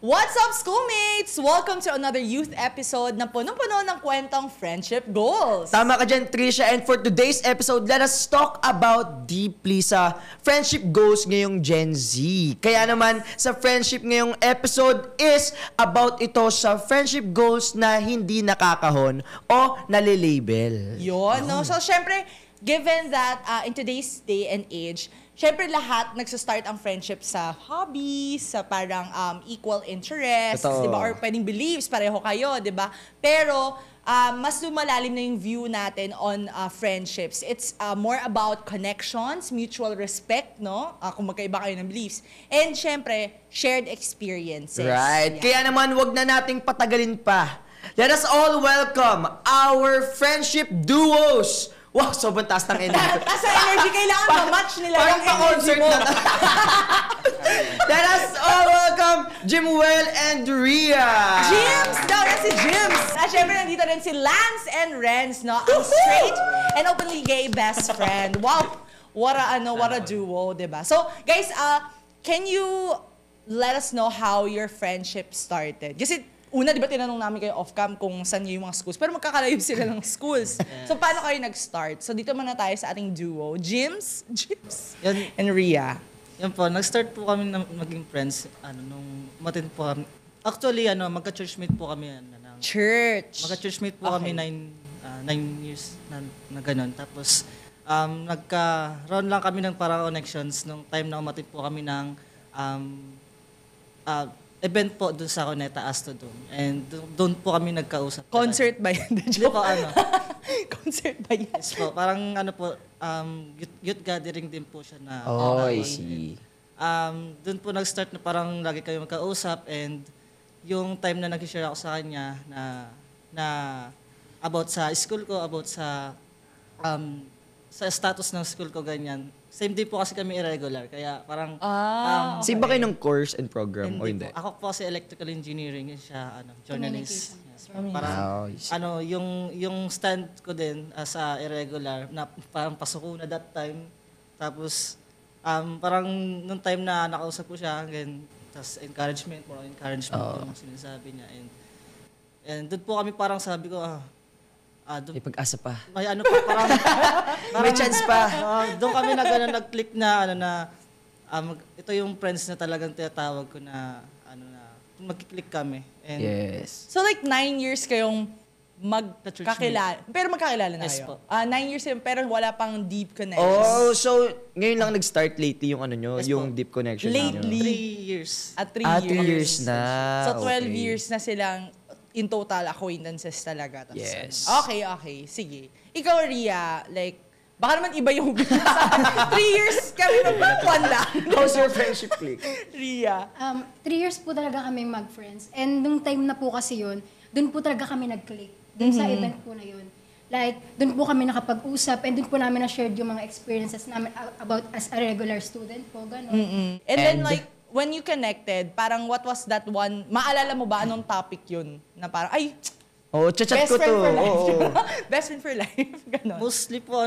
What's up, schoolmates? Welcome to another youth episode na punong-puno ng kwentong friendship goals. Tama ka dyan, Trisha. And for today's episode, let us talk about deeply sa friendship goals ngayong Gen Z. Kaya naman, sa friendship ngayong episode is about ito sa friendship goals na hindi nakakahon o nalilabel. Yun, no? So, syempre, given that in today's day and age, syempre lahat nagsastart ang friendship sa hobbies, sa parang equal interests, di ba? Or pwedeng beliefs, pareho kayo, di ba? Pero mas lumalalim na yung view natin on friendships. It's more about connections, mutual respect, no? Kung magkaiba kayo ng beliefs. And syempre, shared experiences. Right. Yeah. Kaya naman, wag na nating patagalin pa. Let us all welcome our friendship duos. Wow, sobrang taas ng energy. Taas ng energy, kailangan ma-match nila yung energy pa-concert mo. na. Let us all welcome Jimuel and Rhea. Jims! Daw yan si Jims! At syempre, nandito rin si Lance and Renz, no? Ang straight and openly gay best friend. Wow! What a duo, diba? So, guys, can you let us know how your friendship started? Kasi, una, di ba tinanong namin kayo off-cam kung saan yung mga schools, pero magkakalayo sila ng schools. So, paano kayo nag-start? So, dito muna tayo sa ating duo. Jims and Rhea. Yan po, nag-start po kami na maging friends, nung umatin po kami. Actually, magka-churchmate po kami. Church. Magka-churchmate po kami 9 years na gano'n. Tapos, nagkaroon lang kami ng parang connections nung time na umatin po kami ng event po doon sa Cuneta Astrodome. And doon po kami nagkausap. Concert ba yan? Hindi po, Concert ba yan? Yes po, parang youth gathering din po siya na. I see. Doon po nag-start na parang lagi kayo magkausap, and yung time na nag-share ako sa kanya na about sa school ko, about sa status ng school ko, ganyan. Same day po kasi kami irregular, kaya parang... Same ba kayo ng course and program o hindi? Po. Ako po si electrical engineering, siya journalist. Yes. Wow. Parang yung stand ko din sa irregular na parang pasok ko na that time. Tapos parang nung time na nakausap ko siya, again, tas encouragement yung sinasabi niya, and doon po kami parang sabi ko May pag-asa pa. may parang May chance pa. doon kami nag-click na ito yung friends na talagang tinatawag ko na magki-click kami. And Yes. So like 9 years kayong magkakilala. Pero magkakilala na Yes kayo? po. 9 years yun, pero wala pang deep connection. Oh, so ngayon lang nag-start lately yung Yes yung po. deep connection Lately. niyo. 3 years. At 3 3 years. years na. So 12 Okay. years na silang in total acquaintances talaga. Tapos, Yes. Okay. Sige. Ikaw, Rhea, like, baka naman iba yung sa 3 years kami magpapuan lang. How's your friendship click? Rhea. 3 years po talaga kami mag-friends. And nung time na po kasi yun, dun po talaga kami nag-click. Dun sa event po na yun. Like, dun po kami nakapag-usap and dun po namin na-shared yung mga experiences namin about as a regular student po, gano'n. And then like, when you connected, parang what was that one, maalala mo ba anong topic yun? Na parang, ay, Oh, chat best ko friend to. for life. Oo. Best friend for life. Ganon. Mostly po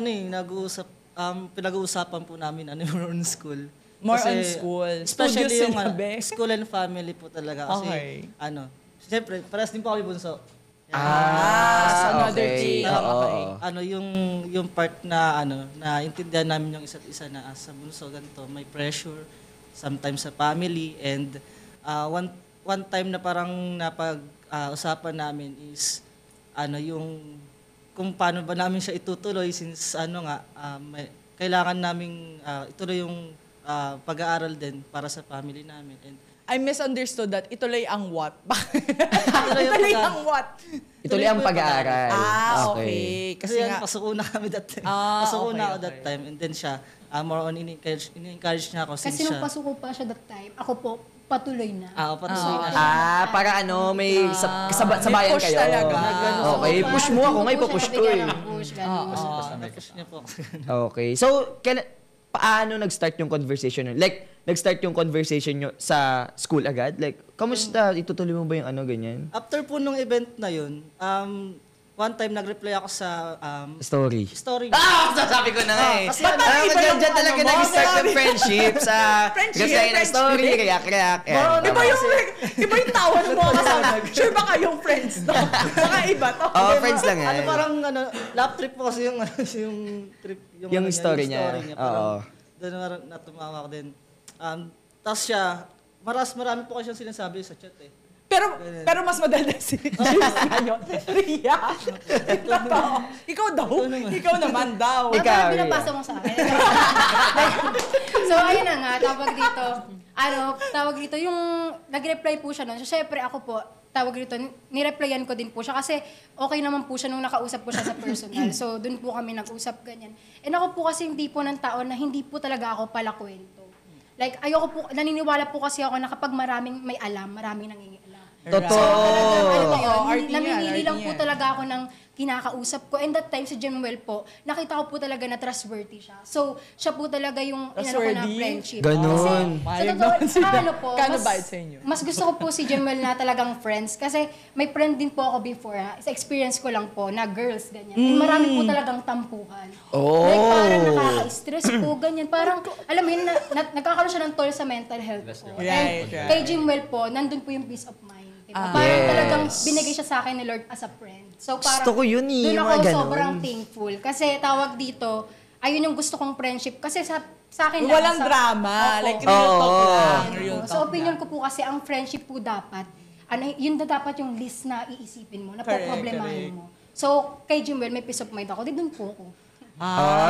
pinag-uusapan po namin more on school. More on school. Especially Studio yung sinabi. school and family po talaga. Kasi Okay. siyempre, parehas din po kami bunso. So another okay. thing. Oo. Okay. Yung part na na intindihan namin yung isa't isa na sa bunso ganito, may pressure sometimes sa family, and one time na parang usapan namin is yung kung paano ba namin siya itutuloy, since kailangan naming ituloy yung pag-aaral din para sa family namin. And I misunderstood that ituloy ang what? Ituloy ang Ituloy ang what? Ituloy ang pag-aaral. Okay. Kasi Kasi nga, pasok na kami that time. okay, Pasok na ako okay. that time, and then siya more on in-encourage niya ako since Kasi nung siya pasuko pa siya that time, ako po, patuloy na. patuloy na siya. Para may sabayan push kayo. talaga. Okay, push mo ako, ngayon push ko eh. Push, gano'n. Na-push niya po. Okay. So, paano nag-start yung conversation? Like, nag-start yung conversation nyo sa school agad? Like, kamusta? Itutuloy mo ba yung ganyan? After po nung event na yun, one time nag-reply ako sa Story. story. Sasabi ko na nga eh. kasi Ba't ano, iba yung Dyan talaga ano mo? nag-start ng friendship sa Friendship, kasi ng friendship. story, react. Iba yung tawag mo kasama. Sure ba kayong friends to? Baka iba to. Oo, friends lang yan. Ano parang lap trip po kasi yung yung trip Yung story niya. Oo. Doon natumawa ako din. Tapos siya, marami po kasi siyang sinasabi sa chat eh. Pero mas madala si James ngayon. Ria. Ikaw daw. Ikaw naman daw. Ikaw, Parang Ria. pinapasa mo sa akin. So, ayun na nga, tawag dito, yung nag-reply po siya nun. So, syempre ako po, tawag dito, nireplyan ko din po siya kasi okay naman po siya nung nakausap ko siya sa personal. So, dun po kami nag-usap ganyan. And ako po kasi yung tipo ng tao na hindi po talaga ako pala kwento. Like, ayoko po, naniniwala po kasi ako na kapag maraming may alam, maraming nangingialam. Totoo. RT Namimili lang yan. po talaga ako ng kinakausap ko. And that time, si Jemuel po, nakita ko po talaga na trustworthy siya. So, siya po talaga yung inano ko na Trustworthy? friendship. Ganon. Kasi, sa Mayag totoo, naman sila. Kano mas, bayad sa inyo? mas gusto ko po si Jemuel na talagang friends. Kasi may friend din po ako before, sa experience ko lang po, na girls, ganyan. And marami po talagang tampuhan. Oh. Like, parang nakaka-stress po, ganyan. Parang, alam mo yun, nagkakaroon siya ng toll sa mental health ko. Right, And right. kay Jemuel po, nandun po yung peace of mind. Diba? Parang Yes. talagang binigay siya sa akin ni Lord as a friend. So parang Gusto ko yun eh, doon yung ako mga ganun. sobrang thankful. Kasi tawag dito, ayun yung gusto kong friendship. Kasi sa akin lang. Walang drama. Opo. Like, real talk Oo. lang. Real Opo. talk So opinion lang. ko po kasi ang friendship po dapat, yun na dapat yung list na iisipin mo, na Correct, poproblemahin mo. So kay Jimwell, may peace of mind ako. Di doon po ako.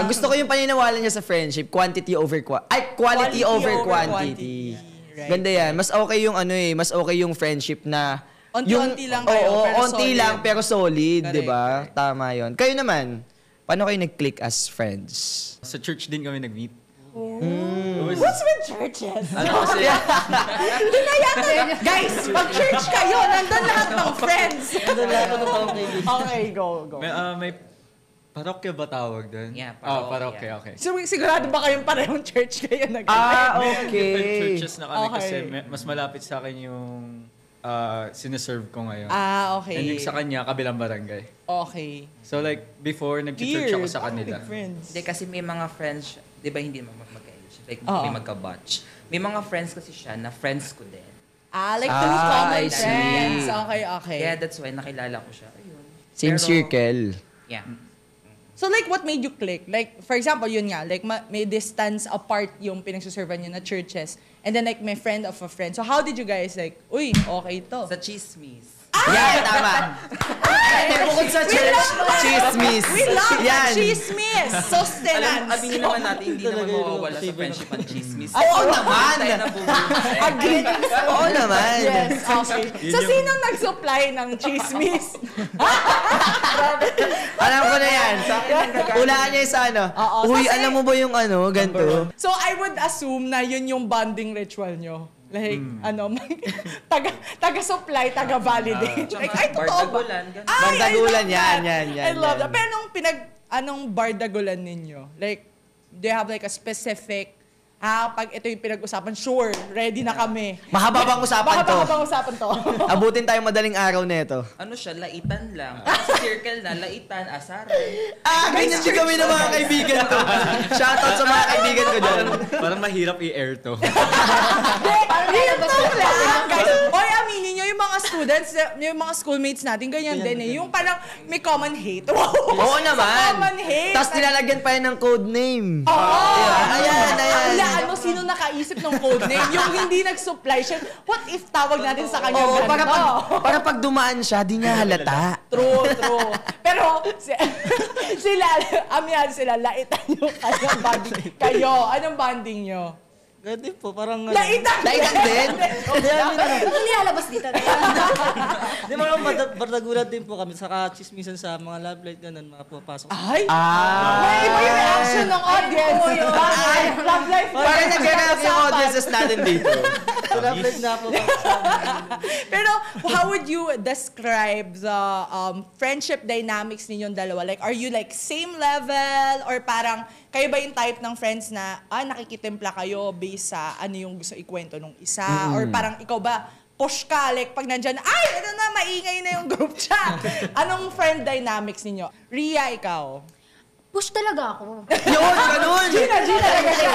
Gusto ko yung paniniwala niya sa friendship, quality over Quality over over quantity. quantity. Right. Ganda yan. Mas okay yung mas okay yung friendship na Onti-onti lang kayo, oo, pero onti solid. lang pero solid, Correct, 'di ba? Tama 'yon. Kayo naman, paano kayo nag-click as friends? Sa church din kami nag-meet. What's with churches? Ano kasi, Guys, pag church kayo, nandun lahat ng friends. Doon lang ako ng kaibigan. Okay, go. may parokya ba tawag doon? Yeah, parokya, okay. So, sigurado ba kayong parehong church kayo nag Different Okay. churches na kami kasi Okay. mas malapit sa akin yung sineserve ko ngayon. Okay. And yung sa kanya, kabilang barangay. Okay. So like, before, nag-church ako sa kanila. Friends. Hindi, kasi may mga friends, di ba hindi naman mag-English? Like, Oo. may magka-batch. May mga friends kasi siya na friends ko din. Like through common I see. friends. Okay. Kaya that's why nakilala ko siya. Ayun. Same Pero- circle. Yeah. So like, what made you click? Like, for example, yun nga, like may distance apart yung pinagsuservan nyo na churches. And then like, may friend of a friend. So how did you guys like, uy, okay to? Sa chismis. Yan, tama. Bukod sa church, chismis. We love Yan. the chismis! Sustenance! Aminin naman natin, hindi naman mawawala sa friendship ang chismis. Oo naman. Tayo na bumulong. Agreed. Oo naman. Yes, okay. So, sinong nag-supply ng chismis? Alam ko na yan. Ulaan niya yung sa ano. Oo, Uy, kasi- alam mo ba yung ganito? So, I would assume na yun yung bonding ritual nyo. Like, taga-supply, taga-validate. Like, ay, totoo ba? Bardagulan, ganun. Ay, Bardagulan, I love yan, that. yan, I love yan. that. Pero anong bardagulan ninyo? Like, do you have like a specific, pag ito yung pinag-usapan, sure, ready na kami. Mahaba bang usapan to? Baka usapan to. Abutin tayong madaling araw nito. Ano siya, laitan lang. Sa circle na, laitan, asaran. Ganyan din kami ng mga kaibigan ko. Shoutout sa mga kaibigan ko dyan. Parang mahirap i-air to. Real talk lang, guys. Oy, aminin nyo, yung mga students, yung mga schoolmates natin, ganyan din eh. Yung parang may common hate. Wow! Oo naman. Common hate. Tapos nilalagyan pa yan ng code name. Oo! Ayan. Wala, sino nakaisip ng code name? Yung hindi nag-supply siya, what if tawag natin sa kanya Oo, ganito? para pag dumaan siya, di niya halata. True. Pero, sila, laitan nyo kayong bonding. Anong bonding nyo? Ganun din po, parang... Laitan din? Ano nilalabas dito? Di mga bardagulan din po kami, saka chismisan sa mga love light, ganun, mga pupasok. Ay! May iba yung reaction ng audience. Ay, love life. Parang nag-react yung audiences natin dito. Love light na po. Pero how would you describe the friendship dynamics ninyong dalawa? Like, are you like same level? Or parang kayo ba yung type ng friends na nakikitimpla kayo based sa ano yung gusto ikwento nung isa? Or parang ikaw ba push ka, like pag nandyan, ay, ito na, maingay na yung group chat. Anong friend dynamics ninyo? Ria, ikaw? Push talaga ako. Yun, ganun! Gina talaga siya.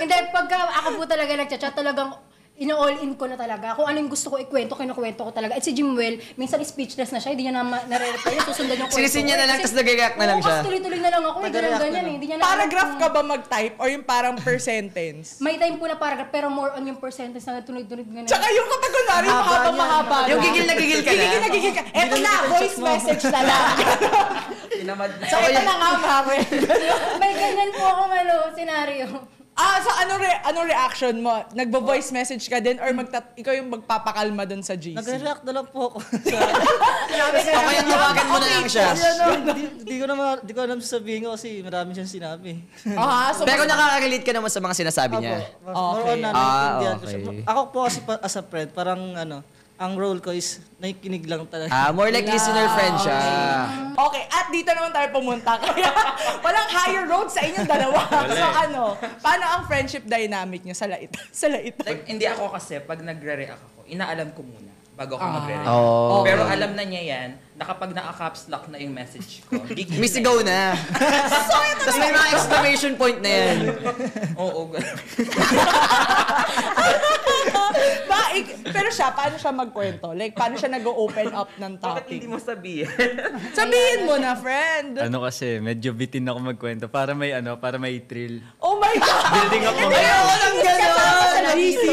Hindi, pagka ako po talaga nagchat-chat, talagang ino-all in ko na talaga. Kung ano yung gusto ko ikwento, kinukwento ko talaga. At si Jimwell, minsan speechless na siya, hindi niya na nare-reply, susundan yung kwento Sinisin niya na lang, tapos nag-react na lang siya. Oo, kasi tuloy-tuloy na lang ako, ganyan eh. Hindi niya na Paragraph ka ba mag-type or yung parang per sentence? May time po na paragraph, pero more on yung percentage na tuloy-tuloy ganyan. Tsaka yung kapag kunwari, mahaba na. Yung gigil na gigil ka na. Gigil na gigil ka. Eto na, voice message na lang. Tinamad na. So, ito na nga, mami. May ganyan po akong scenario. So ano reaction mo? Nagbo-voice message ka din or ikaw yung magpapakalma dun sa GC? Nagre-react na lang po ako. Okay, yung tawagan mo na lang siya. Di ko alam sasabihin ko kasi marami siyang sinabi. So Pero nakaka-relate ka naman sa mga sinasabi niya. More on na naiintindihan ko siya. okay. Ako po kasi as a friend, parang ang role ko is nakikinig lang talaga. More like listener friend siya. Okay, at dito naman tayo pumunta. Kaya walang higher road sa inyong dalawa. So paano ang friendship dynamic niyo sa lait? Sa lait. Like, hindi ako kasi, pag nagre-react ako, inaalam ko muna bago ako magre-react. Oh. Pero alam na niya yan, na kapag naka-caps lock na yung message ko, gigil May sigaw na. Tapos may mga exclamation point na yan. Oo, Pero siya, paano siya magkwento? Like, paano siya nag-open up ng Bakit topic? hindi mo sabihin? Sabihin mo na, friend. Ano kasi, medyo bitin ako magkwento para may thrill. Oh my God! Building up mo. Ayoko lang gano'n! Sa GC!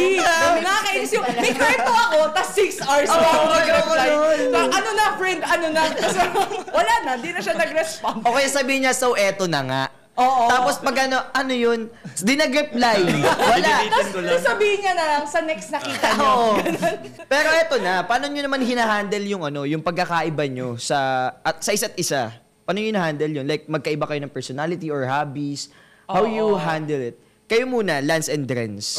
Nakakainis yung, may kwento ako, tas 6 hours pa ako mag-reply. Ano na, friend? Ano na? So, wala na, di na siya nag-respond. Okay, sabihin niya, so eto na nga. Oo. Tapos pag ano yun, di nag-reply. Wala. Tapos sabihin niya na lang sa next nakita niyo. Oo. Pero eto na, paano nyo naman hinahandle yung pagkakaiba nyo sa isa't isa? Paano nyo hinahandle yun? Like, magkaiba kayo ng personality or hobbies? How you handle it? Kayo muna, Lance and Renz.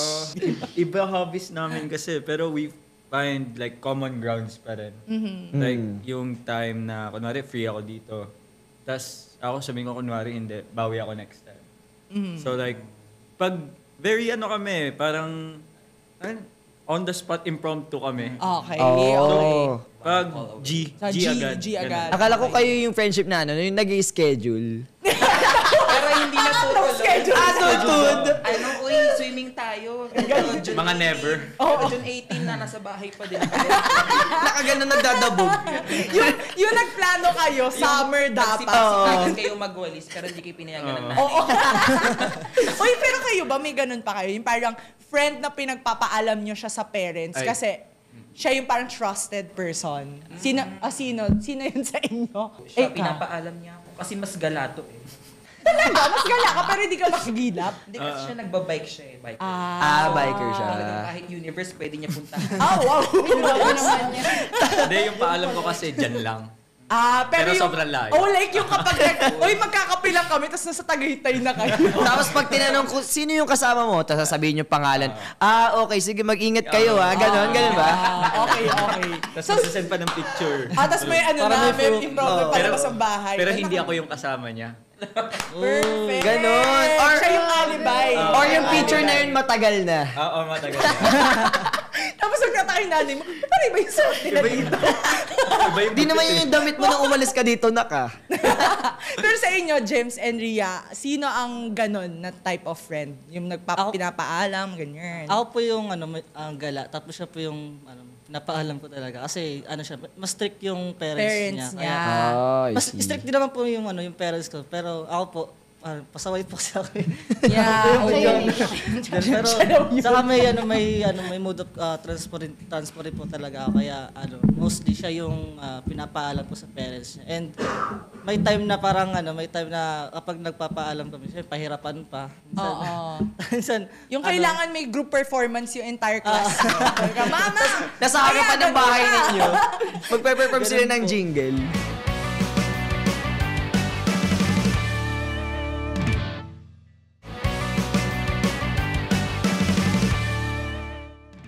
Iba hobbies namin kasi, pero we find like common grounds pa rin. Like, yung time na, kunwari, free ako dito. Tapos, ako sabihin ko, kunwari, hindi, bawi ako next time. So like, pag very kami, parang, on the spot, impromptu kami. Okay, Oh. okay. Pag Sa G agad. G agad. Akala ko kayo yung friendship na yung nag-i-schedule. Pero hindi na tutuloy. Tutud! Uy, swimming tayo. Mga never. June 18 na, nasa bahay pa din. Nakaganon nagdadabog. Yung nagplano kayo, summer dapat. Sipagan kayo magwalis, pero hindi kayo pinayagan ng Oo. Uy, pero kayo ba, may ganun pa kayo? Yung parang friend na pinagpapaalam nyo siya sa parents Ay. kasi siya yung parang trusted person. Sino yun sa inyo? Siya, Ikaw. pinapaalam niya ako. Kasi mas galato eh. Talaga, mas gala ka pero hindi ka makagilap. Hindi kasi siya nagbabike siya eh. Biker. Biker siya. Talagang kahit universe, pwede niya puntahan. Wow. Hindi, yung paalam ko kasi dyan lang. Pero yung, sobrang layo. like yung kapag, uy, magkakapilang kami, tapos nasa Tagaytay na kayo. Tapos pag tinanong ko, sino yung kasama mo? Tapos sasabihin yung pangalan. Okay, sige, mag-ingat kayo ha. Ganon ba? Okay. Tapos nasasend pa ng picture. Tapos may may improper palabas ang bahay. Pero hindi ako yung kasama niya. Perfect. Ganon. Siya yung alibay. Or yung picture na yun matagal na. Oo, matagal. Tapos nagtataka yung nanay mo, parang iba yung suot nila dito. Di naman yun yung damit mo nang umalis ka dito, naka. Pero sa inyo, James and Ria, sino ang ganon na type of friend? Yung pinapaalam, ganyan. Ako po yung ang gala, tapos siya po yung napaalam ko talaga. Kasi siya, mas strict yung parents niya. Kaya, mas strict din naman po yung yung parents ko. Pero ako po, pasaway po kasi ako. Yeah. Pero saka may mode of transport po talaga ako. Kaya mostly siya yung pinapaalam ko sa parents niya. And may time na parang may time na kapag nagpapaalam kami, siya pahirapan pa. Minsan, Yung kailangan may group performance yung entire class. Mama! Nasa harapan ng bahay ninyo. Magpe-perform sila ng jingle.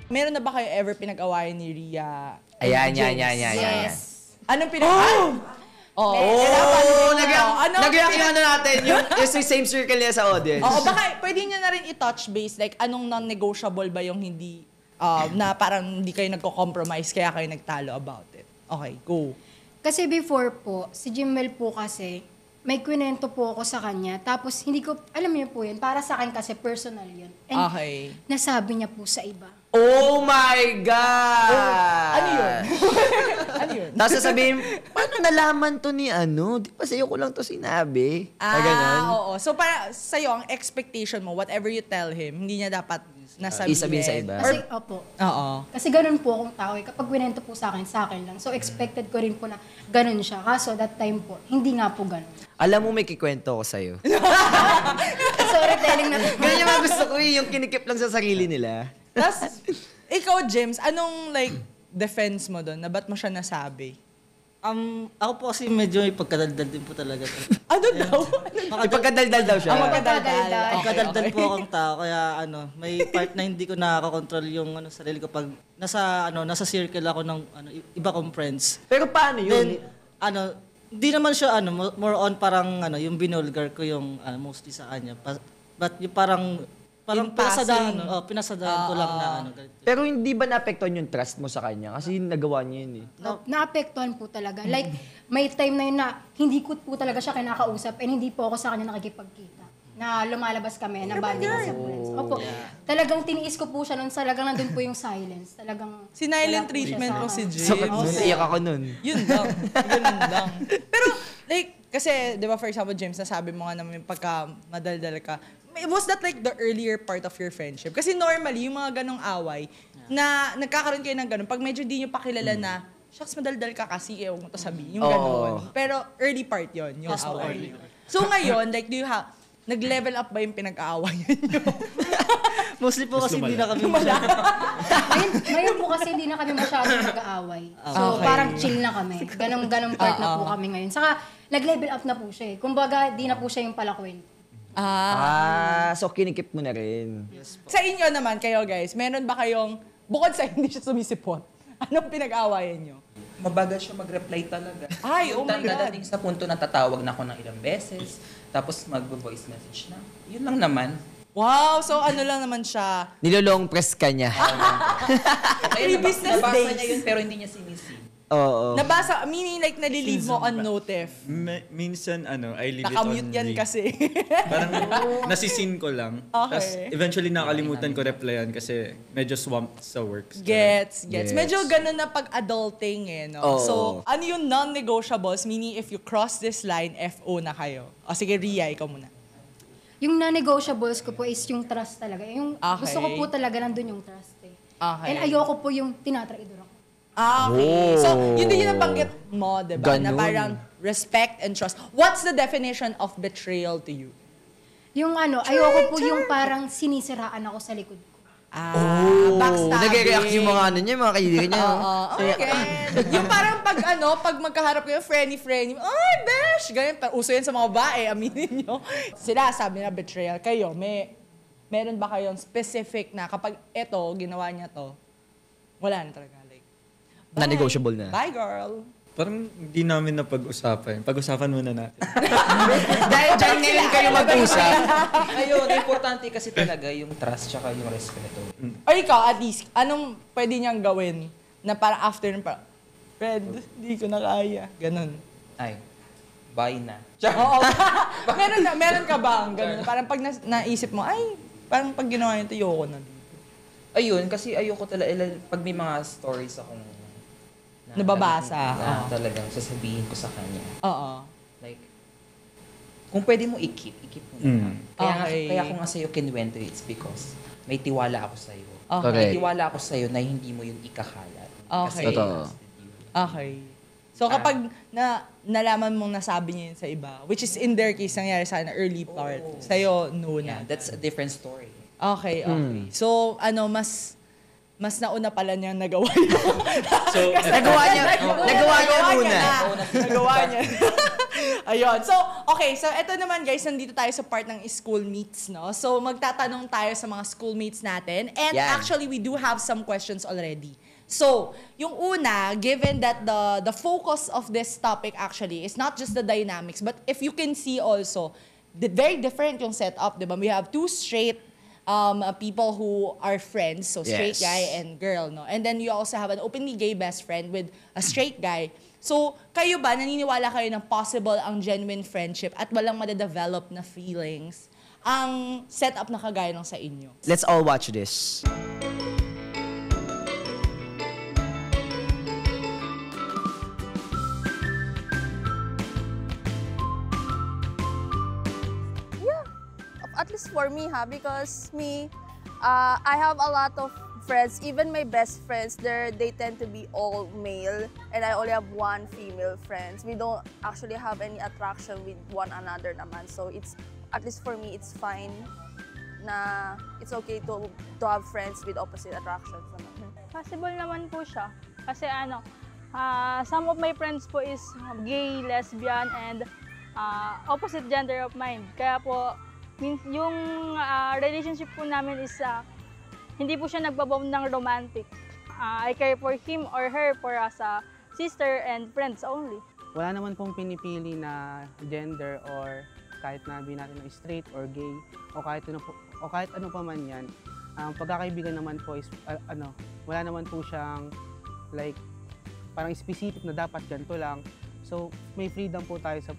Meron na ba kayo ever pinag-awayan ni Ria? Ayan. Yes. Anong pinag-awayan? Nag-react natin yung same circle niya sa audience. Baka pwede niyo na rin i-touch base. Like, anong non-negotiable ba yung hindi na parang hindi kayo nagko-compromise kaya kayo nagtalo about it? Okay, go. Kasi before po, si Jimwell po kasi, may kwento po ako sa kanya. Tapos hindi ko, alam niyo po yun, para sa akin kasi personal yun. And Okay. nasabi niya po sa iba. Oh my God! Ano yun? Ano yun? Tapos sasabihin, paano nalaman to ni ano? Di ba sa'yo ko lang to sinabi? Ganon. Oo. So, para sa'yo, ang expectation mo, whatever you tell him, hindi niya dapat nasabihin. Isabihin sa iba. Kasi, opo. Oo. Kasi ganun po akong tao. Kapag kwento po sa akin lang. So, expected ko rin po na ganun siya. Kaso, that time po, hindi nga po ganun. Alam mo, may kikwento ko sa'yo. Sorry, telling na. Ganyan yung mga gusto ko yung kinikip lang sa sarili nila. Tapos, ikaw, James, anong like defense mo doon? Na ba't mo siya nasabi? Ako po kasi medyo may pagkadaldal din po talaga. Ano daw? Ipagkadaldal daw siya. Pagkadaldal. Pagkadaldal po akong tao, kaya may part na hindi ko nakakakontrol yung sarili ko pag nasa circle ako ng iba kong friends. Pero paano yun? Then, hindi naman siya more on parang yung binulgar ko yung mostly sa kanya. But yung parang In passing. pinasadahan ko lang na ganito. Pero hindi ba naapektuhan yung trust mo sa kanya? Kasi nagawa niya yun eh. Naapektuhan po talaga. Like, may time na yun na hindi ko po talaga siya kinakausap and hindi po ako sa kanya nakikipagkita. Na lumalabas kami, na banding sa friends. Opo. Talagang tiniis ko po siya nun, talagang nandun po yung silence. Talagang Sinilent wala po treatment siya mo sa si akin. James. Sakit nun, iyak ako nun. Yun lang. Ganun lang. Pero, like, kasi, di ba, for example, James, nasabi mo nga naman pagka madaldal ka, was that like the earlier part of your friendship? Kasi normally, yung mga ganong away, na nagkakaroon kayo ng ganon, pag medyo di nyo pakilala na, shucks, madaldal ka kasi, huwag mo to sabihin. Yung ganon. Pero early part yon yung away. So ngayon, like, do you have, nag-level up ba yung pinag-aawayan nyo? Mostly po kasi hindi na kami Ngayon po kasi hindi na kami masyadong mag-aaway. So, parang chill na kami. Ganong part na po kami ngayon. Saka, nag-level up na po siya eh. Kumbaga, di na po siya yung palakwento. So kinikip mo na rin. Sa inyo naman, kayo guys, meron ba kayong, bukod sa hindi siya sumisipot, anong pinag-aawayan nyo? Mabagal siya mag-reply talaga. Ay, oh my God. Dadating sa punto na tatawag na ako ng ilang beses, tapos mag-voice message na. Yun lang naman. Wow, so ano lang naman siya. Nilolong press ka niya. Three business nabasa days. niya yun pero hindi niya sinisi. Oo. Nabasa, meaning like nalilive mo on notif. Minsan, I leave it on Nakamute yan read. kasi. Parang nasisin ko lang. Okay. Tapos eventually nakalimutan ko replyan kasi medyo swamped sa works. Gets. Gets. Medyo ganun na pag-adulting eh, no? Oo. So, ano yung non-negotiables? Meaning, if you cross this line, FO na kayo. O sige, Ria, ikaw muna. Yung non-negotiables ko po is yung trust talaga. Yung Okay. gusto ko po talaga nandun yung trust eh. Okay. And ayoko po yung tinatraidor ako. Okay. Oh. So, yun din yung nabanggit mo, di ba? Na Ganun. parang respect and trust. What's the definition of betrayal to you? Yung ayoko po yung parang sinisiraan ako sa likod ko. Backstabbing. Nag-react yung mga niya, mga kaibigan niya. Okay. Yung parang pag magkaharap kayo, friendly, ay, besh! Ganyan, uso yan sa mga babae, aminin nyo. Sila, sabi na betrayal. Kayo, meron ba kayong specific na kapag eto, ginawa niya to, wala na talaga. Like, bye. Non-negotiable na. Bye, girl. Parang hindi namin napag-usapan. Pag-usapan muna natin. Dahil dyan ngayon kayo mag-usap. Ayun, importante kasi talaga yung trust tsaka yung respeto. O ikaw, at least, anong pwede niyang gawin na parang after nun parang, Fred, hindi ko na kaya. Ganon. Ay, bye na. Oo. meron ka ba ang ganun? Parang pag naisip mo, ay, parang pag ginawa niyo ito, yoko na. Ayun, kasi ayoko talaga, pag may mga stories akong Nababasa. na talagang sasabihin ko sa kanya. Oo. Like, kung pwede mo i-keep mo na. Okay. Kaya ko nga sa'yo kinwento, it's because may tiwala ako sa'yo. Okay. May tiwala ako sa'yo na hindi mo yun ikakalat. Kasi Okay. I trusted you. Okay. So kapag nalaman mong nasabi niya yun sa iba, which is in their case, nangyari sa akin na early part, sa'yo, no Yeah, na. that's a different story. Okay. So, mas nauna pala niyang nagawa yun. So, Nagawa niya muna. Nagawa niya. Ayun. So, okay. So, eto naman guys, nandito tayo sa part ng school meets, no? So, magtatanong tayo sa mga schoolmates natin. And Yan. actually, we do have some questions already. So, yung una, given that the focus of this topic actually is not just the dynamics, but if you can see also, very different yung setup, di ba? We have two straight people who are friends, so straight Yes. guy and girl, no? And then you also have an openly gay best friend with a straight guy. So, kayo ba, naniniwala kayo ng possible ang genuine friendship at walang madadevelop na feelings ang setup na kagaya ng sa inyo? Let's all watch this. At least for me, because I have a lot of friends, even my best friends, they tend to be all male, and I only have one female friends. We don't actually have any attraction with one another naman. So it's, at least for me, it's fine na it's okay to have friends with opposite attractions naman. Possible naman po siya. Kasi some of my friends po is gay, lesbian, and opposite gender of mine. Kaya po, yung relationship po namin is hindi po siya nagbabound ng romantic. I care for him or her for as a sister and friends only. Wala naman pong pinipili na gender or kahit na natin na straight or gay o kahit ano pa man yan. Pagkakaibigan naman po is wala naman po siyang like parang specific na dapat ganito lang. So may freedom po tayo sa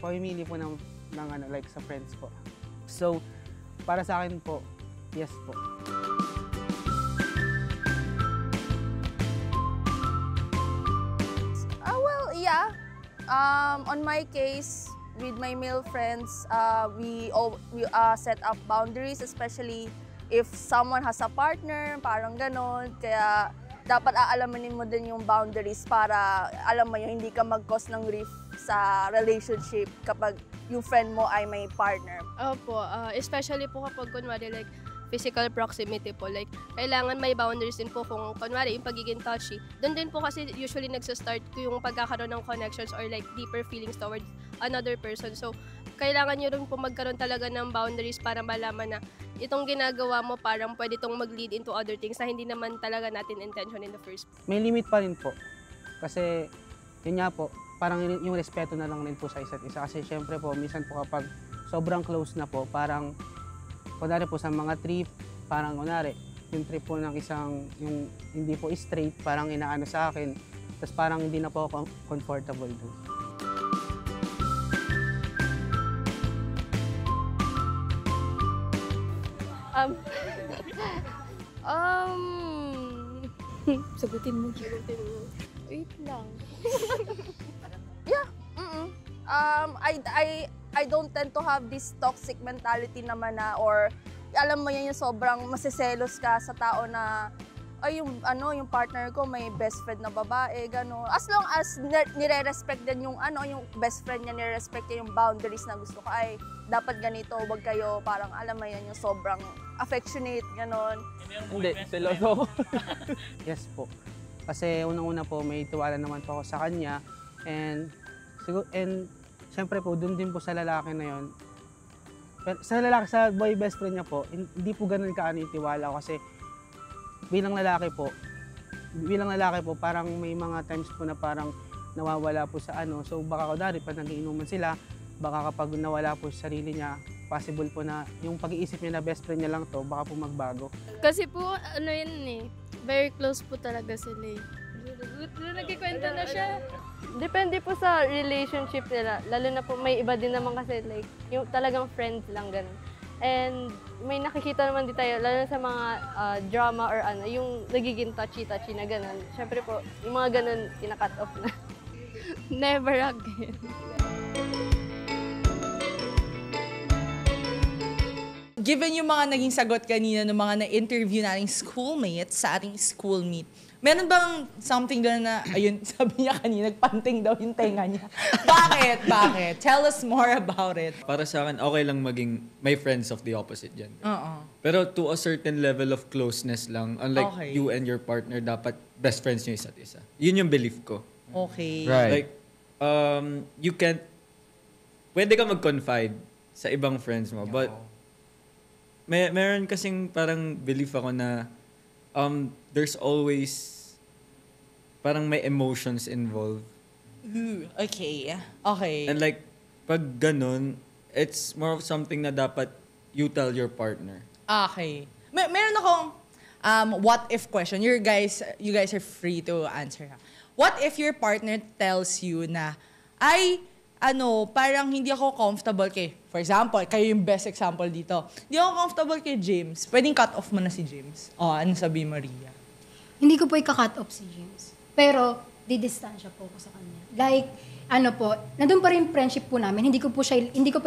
pamimili po ng like sa friends po. So para sa akin po, yes po. Well, yeah. On my case, with my male friends, we set up boundaries, especially if someone has a partner, parang ganon. Kaya dapat aalamanin mo din yung boundaries para alam mo yung hindi ka mag-cause ng rift sa relationship kapag yung friend mo ay may partner. Opo, especially po kapag kunwari like physical proximity po. Like, kailangan may boundaries din po kung kunwari yung pagiging touchy. Doon din po kasi usually nagsa-start yung pagkakaroon ng connections or like deeper feelings towards another person. So, kailangan nyo rin po magkaroon talaga ng boundaries para malaman na itong ginagawa mo parang pwede itong mag-lead into other things na hindi naman talaga natin intention in the first place. May limit pa rin po. Kasi yun nga po, parang yung respeto na lang rin po sa isa't isa. Kasi syempre po, minsan po kapag sobrang close na po, parang kunwari po sa mga trip, parang kunwari, yung trip po ng isang, yung hindi po straight, parang inaano sa akin, tapos parang hindi na po ako comfortable doon. Sagutin mo. Wait lang. Yeah. I don't tend to have this toxic mentality naman na, or alam mo yan yung sobrang masiselos ka sa tao na ay yung partner ko may best friend na babae, gano'n. As long as nire-respect din yung yung best friend niya, nire-respect niya yung boundaries na gusto ko, ay dapat ganito, wag kayo parang alam mo yan yung sobrang affectionate, gano'n. Hindi, seloso. Yes po. Kasi unang-una po, may tiwala naman po ako sa kanya. And syempre po, dun din po sa lalaki na yon. Sa boy best friend niya po, hindi po ganun kaano yung tiwala ko. Kasi bilang lalaki po, parang may mga times po na parang nawawala po sa ano. So baka kunwari, pag nagiinuman sila, baka kapag nawala po sa sarili niya, possible po na yung pag-iisip niya na best friend niya lang to, baka po magbago. Kasi po, very close po talaga sila eh. Nagkikwento na siya. Depende po sa relationship nila. Lalo na po, may iba din naman kasi like, yung talagang friends lang ganun. And may nakikita naman din tayo, lalo na sa mga drama or yung nagiging touchy-touchy na ganun. Siyempre po, yung mga ganun, kina-cut off na. Never again. Given yung mga naging sagot kanina ng mga na-interview nating schoolmates sa ating school meet, meron bang something doon na, ayun, sabi niya kanina, nagpanting daw yung tenga niya. Bakit? Bakit? Tell us more about it. Para sa akin, okay lang maging may friends of the opposite gender. Pero to a certain level of closeness lang, unlike Okay. you and your partner, dapat best friends nyo isa't isa. Yun yung belief ko. okay. Right. Like, you can't, pwede ka mag-confide sa ibang friends mo, but meron kasing parang belief ako na there's always parang may emotions involved. Okay. Okay. And like, pag ganun, it's more of something na dapat you tell your partner. Okay. Meron akong what if question. You guys are free to answer. Ha? What if your partner tells you na, parang hindi ako comfortable kay, for example, kayo yung best example dito. Hindi ako comfortable kay James. Pwedeng cut off mo na si James. Ano sabi Maria? Hindi ko po i-cut off si James. Pero, didistansya po ako sa kanya. Like, nandun pa rin friendship po namin. Hindi ko po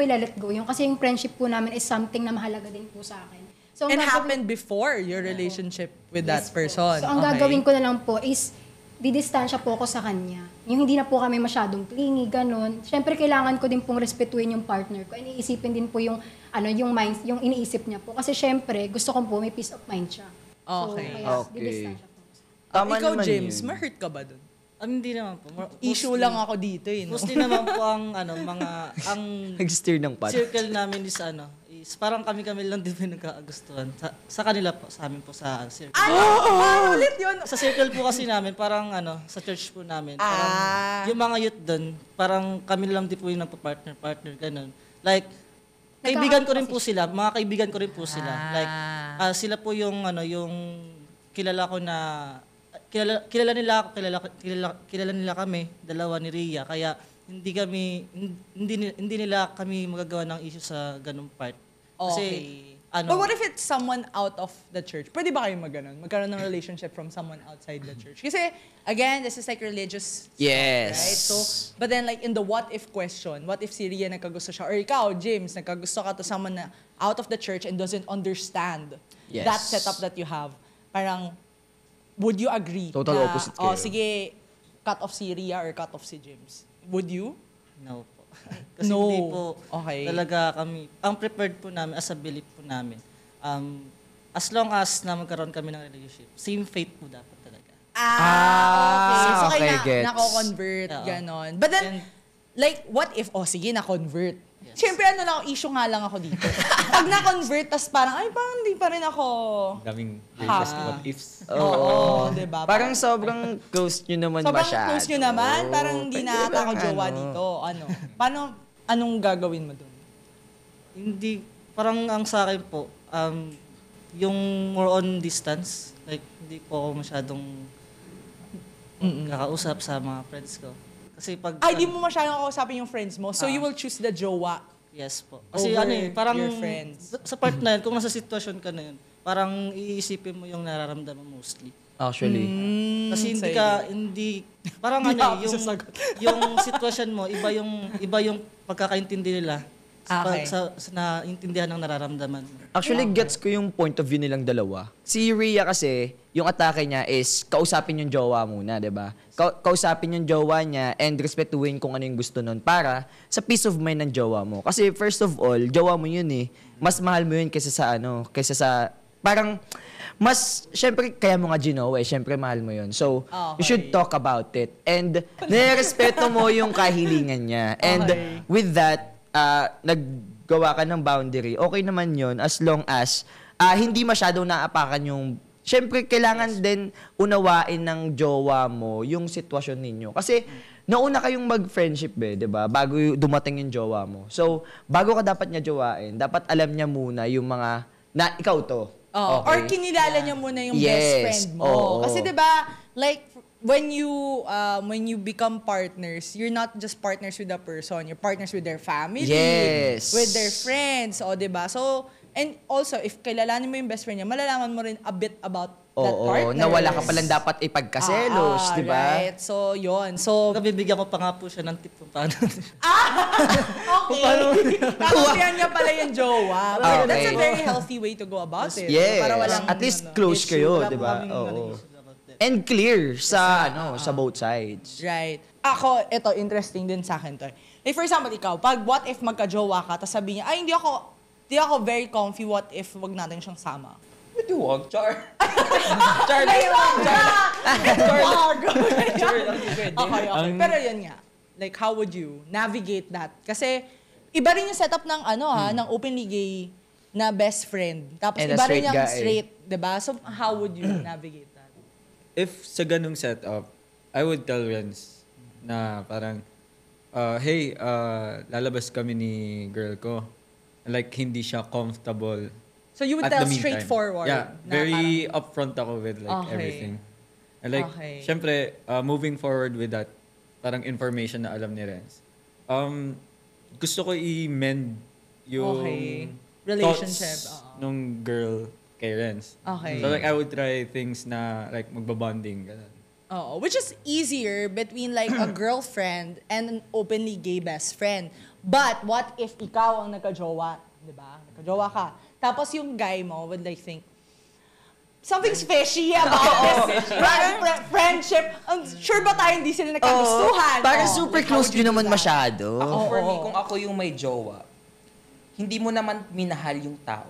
i-let go yung kasi yung friendship po namin is something na mahalaga din po sa akin. So, And happened before your relationship with that person. So, ang gagawin ko na lang po is didistansya po ako sa kanya. Yung hindi na po kami masyadong clingy, ganun. Siyempre, kailangan ko din pong respetuhin yung partner ko. Iniisipin din po yung iniisip niya po. Kasi siyempre, gusto ko po may peace of mind siya. Okay. So, kaya didistansya po. Tama Ikaw, naman James, yun. ma-hurt ka ba dun? Hindi naman po. Issue lang ako dito no? Mostly naman po ang Nag-steer ng pot. circle namin is parang kami lang din po nagkakagustuhan. Sa kanila po, sa amin po sa circle. Ulit yun! Sa circle po kasi namin, parang sa church po namin. Parang, yung mga youth doon, parang kami lang din po yung partner, ganun. Like, kaibigan ko rin po sila, mga kaibigan ko rin po sila. Like, sila po yung kilala ko na, kilala nila kami, dalawa ni Rhea, kaya hindi nila kami magagawa ng issue sa ganung part. Kasi, But what if it's someone out of the church? Pwede ba kayo magkaroon ng relationship from someone outside the church? Kasi, again, this is like religious Yes. stuff, right? So, but then like in the what if question, what if si Rhea nagkagusto siya, or ikaw, James, nagkagusto ka to someone na out of the church and doesn't understand that setup that you have? Parang, would you agree? Total na, opposite kayo. Sige, cut off si Rhea or cut off si James. Would you? no po. Kasi No. hindi po Okay. talaga kami, ang prepared po namin, as a belief po namin, as long as na magkaroon kami ng relationship, same faith po dapat talaga. Okay. So, okay, kayo gets. nako-convert, Oo. ganon. But then, like, what if, sige, na-convert. Yes. Siyempre, issue nga lang ako dito. Pag na-convert, tas parang, parang hindi pa rin ako Daming happy. what ifs. Oo, diba? Parang sobrang close nyo naman sobrang masyado. close nyo naman, parang hindi Pwede na ata ako bang jowa dito. Anong gagawin mo dun? Hindi, parang ang sa akin po, yung more on distance, like, hindi po ako masyadong kakausap sa mga friends ko. Kasi pag... Di mo masyadong kausapin yung friends mo, so you will choose the jowa. Yes po. Kasi Over parang your friends. sa part na yun, kung nasa sitwasyon ka na yun, parang iisipin mo yung nararamdaman mostly. Actually. Kasi hindi, parang Hindi ako yung, sasagot. yung sitwasyon mo, iba yung pagkakaintindi nila sa naintindihan ng nararamdaman mo. Actually, gets ko yung point of view nilang dalawa. Si Rhea kasi, yung atake niya is kausapin yung jowa muna, di ba? Kausapin yung jowa niya and respetuhin kung ano yung gusto nun para sa peace of mind ng jowa mo. Kasi first of all, jowa mo yun eh. Mas mahal mo yun kaysa sa parang, syempre, kaya mo nga ginawa eh, syempre mahal mo yun. So, you should talk about it. And, nirespeto mo yung kahilingan niya. And, with that, naggawa ka ng boundary, okay naman yun as long as hindi masyadong naapakan yung... Syempre, kailangan din unawain ng jowa mo yung sitwasyon ninyo. Kasi, nauna kayong mag-friendship di ba? Bago dumating yung jowa mo. So, bago ka dapat niya jowain, dapat alam niya muna yung mga, na ikaw to. Okay. Or kinilala niya muna yung best friend mo. Oo. Kasi 'di ba, like when you become partners, you're not just partners with the person, you're partners with their family, with their friends, 'di ba? So, and also if kilalanin mo yung best friend niya, malalaman mo rin a bit about that partner. Na wala ka palang dapat ipagkaselos, di ba? Right. So, yun. So, Bibigyan ko pa nga po siya ng tip kung paano. okay. Kakampihan niya pala yung jowa. Okay. That's a very healthy way to go about it. Yes. Para walang, At least close kayo, di ba? And clear sa both sides. Right. Ako, ito, interesting din sa akin to. Like, for example, ikaw, pag what if magka-jowa ka, tapos sabi niya, hindi ako very comfy, what if wag natin siyang sama? Ba't yung wag? Char. Okay. Pero yun nga. Like, how would you navigate that? Kasi, iba rin yung setup ng, ng openly gay na best friend. Tapos, And iba rin straight yung guy. straight. Diba? So, how would you navigate that? If sa ganung setup, I would tell Renz na parang, hey, lalabas kami ni girl ko. Like, hindi siya comfortable So you would at tell the meantime. straightforward. Yeah, na very upfront ako with like Okay. everything. And like, Okay. syempre, moving forward with that, parang information na alam ni Renz. Gusto ko i-mend yung Okay. Relationship, thoughts nung girl kay Renz. Okay. So like, I would try things na like magbabonding. Ganun. Oo, which is easier between like a girlfriend and an openly gay best friend. But what if ikaw ang nagka-jowa, 'di ba? Nagka-jowa ka. Tapos yung guy mo would like think something's fishy about this friendship. Sure ba tayo hindi sila nagkagustuhan? Parang Oh, super like, how close would you nyo do naman that? masyado. For me, kung ako yung may jowa, hindi mo naman minahal yung tao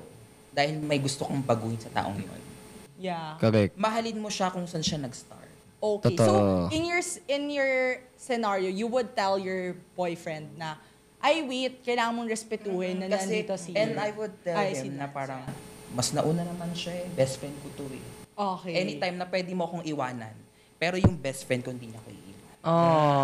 dahil may gusto kang baguhin sa taong yun. Yeah. Correct. Mahalin mo siya kung saan siya nag-start. Okay. Totoo. So, in your scenario, you would tell your boyfriend na, ay, wait, kailangan mong respetuhin na Kasi, nandito si... and I would tell si him na Nancy. parang, mas nauna naman siya eh. Best friend ko to eh. Okay. Anytime na pwede mo akong iwanan. Pero yung best friend ko hindi niya ko iiwan.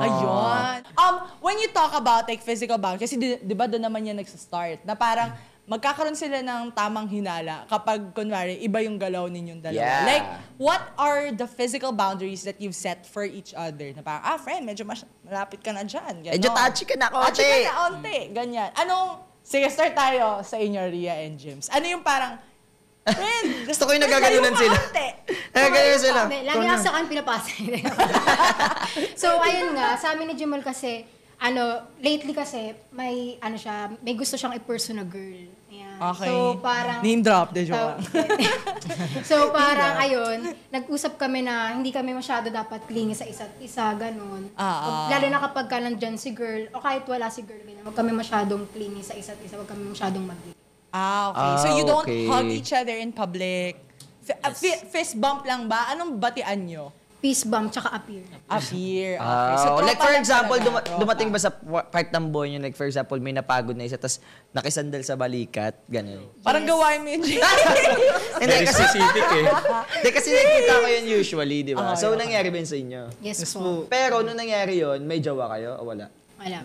Ayun. When you talk about like physical boundaries, kasi di ba doon naman yan nagsa-start, na parang magkakaroon sila ng tamang hinala kapag, kunwari, iba yung galaw ninyong dalawa. Yeah. Like, what are the physical boundaries that you've set for each other? Na parang, friend, medyo malapit ka na dyan. Ganon. Medyo touchy ka na konti. Touchy ka na konti. Ganyan. Sige, start tayo sa inyo, Rhea and Jims. Ano yung parang, friend, Gusto ko yung nagagalunan sila. Nagagalunan sila. Hindi, lagi nga sa akin pinapasa. So, ayun nga, sa amin ni Jimal kasi, lately kasi, may gusto siyang i-pursue na girl. Ayan. Okay. So, parang... Name drop, de joke. So, parang, ayun, nag-usap kami na hindi kami masyado dapat clingy sa isa't isa, ganun. Lalo na kapag ka nandyan si girl, o kahit wala si girl, ganyan, wag kami masyadong clingy sa isa't isa, wag kami masyadong mag-clingy. Okay. So, you don't okay. hug each other in public. Fist bump lang ba? Anong batian nyo? Peace bomb, tsaka appear. Appear. Okay. So, like tropa for lang example, talaga, tropa. dumating ba sa part ng boy niyo, like for example, may napagod na isa, tapos nakisandal sa balikat, ganun. Parang gawain mo yun, Jay. Hindi, Very kasi, specific eh. hindi, kasi nakikita ko yun usually, di ba? So, nangyari ba yun sa inyo? Yes po. Pero, nung nangyari yun, may jowa kayo o wala? Wala.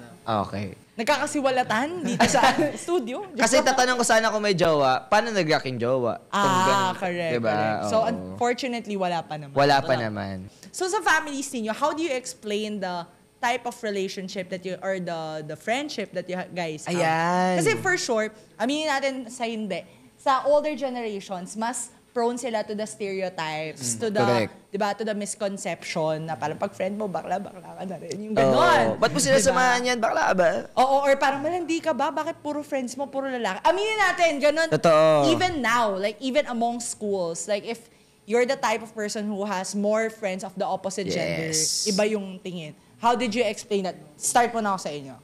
Okay. Nagkakasiwalatan dito sa studio. Kasi tatanong ko sana kung may jowa, paano nag-react yung jowa? Kung ganun, Correct. diba? Correct. So, Oo. unfortunately, wala pa naman. Wala pa naman. So, sa families ninyo, how do you explain the type of relationship that you, or the friendship that you guys have? Ayan. Kasi for sure, aminin natin sa hindi, sa older generations, mas prone sila to the stereotypes, to the, correct. diba, to the misconception na parang pag friend mo, bakla ka na rin. Yung ganon. Ba't mo sila samahan yan? Bakla ba? Oo, or parang malandi ka ba? Bakit puro friends mo, puro lalaki? Aminin natin, ganon. Totoo. Even now, like even among schools, like if you're the type of person who has more friends of the opposite gender, Yes. iba yung tingin. How did you explain that? Start mo na ako sa inyo.